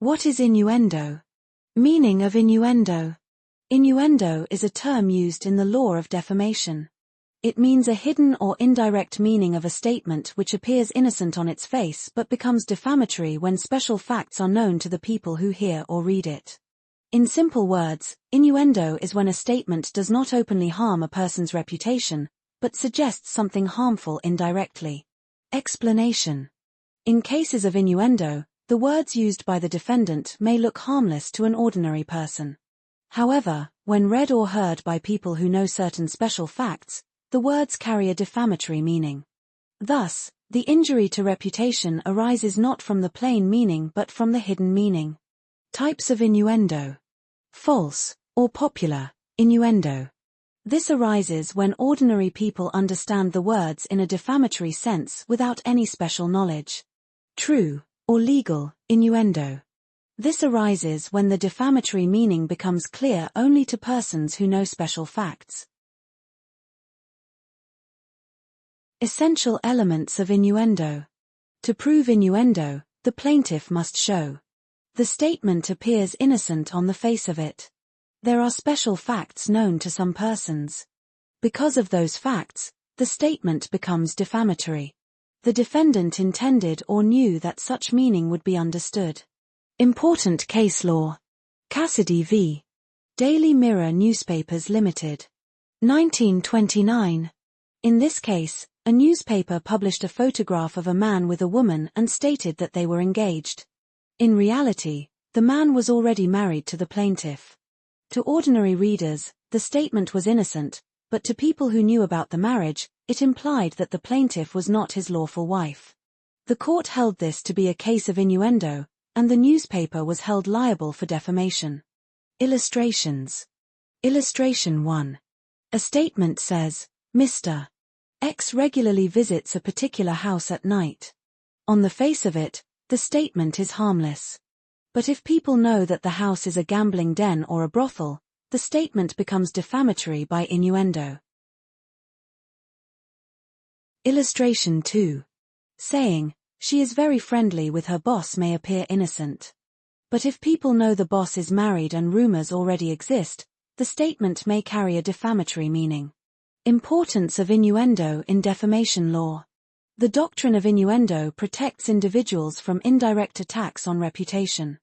What is innuendo? Meaning of innuendo. Innuendo is a term used in the law of defamation. It means a hidden or indirect meaning of a statement which appears innocent on its face but becomes defamatory when special facts are known to the people who hear or read it. In simple words, innuendo is when a statement does not openly harm a person's reputation, but suggests something harmful indirectly. Explanation. In cases of innuendo, the words used by the defendant may look harmless to an ordinary person. However, when read or heard by people who know certain special facts, the words carry a defamatory meaning. Thus, the injury to reputation arises not from the plain meaning but from the hidden meaning. Types of innuendo. False, or popular, innuendo. This arises when ordinary people understand the words in a defamatory sense without any special knowledge. True, or legal, innuendo. This arises when the defamatory meaning becomes clear only to persons who know special facts. Essential elements of innuendo. To prove innuendo, the plaintiff must show. The statement appears innocent on the face of it. There are special facts known to some persons. Because of those facts, the statement becomes defamatory. The defendant intended or knew that such meaning would be understood. Important case law. Cassidy v. Daily Mirror Newspapers Limited. 1929. In this case, a newspaper published a photograph of a man with a woman and stated that they were engaged. In reality, the man was already married to the plaintiff. To ordinary readers, the statement was innocent, but to people who knew about the marriage, it implied that the plaintiff was not his lawful wife. The court held this to be a case of innuendo, and the newspaper was held liable for defamation. Illustrations. Illustration 1. A statement says, Mr. X regularly visits a particular house at night. On the face of it, the statement is harmless. But if people know that the house is a gambling den or a brothel, the statement becomes defamatory by innuendo. Illustration 2. Saying, she is very friendly with her boss may appear innocent. But if people know the boss is married and rumors already exist, the statement may carry a defamatory meaning. Importance of innuendo in defamation law. The doctrine of innuendo protects individuals from indirect attacks on reputation.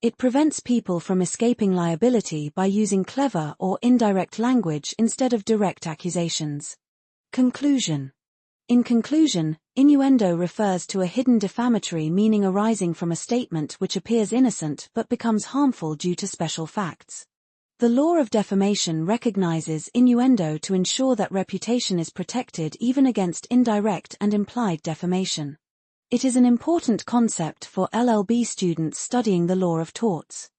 It prevents people from escaping liability by using clever or indirect language instead of direct accusations. Conclusion. In conclusion, innuendo refers to a hidden defamatory meaning arising from a statement which appears innocent but becomes harmful due to special facts. The law of defamation recognizes innuendo to ensure that reputation is protected even against indirect and implied defamation. It is an important concept for LLB students studying the law of torts.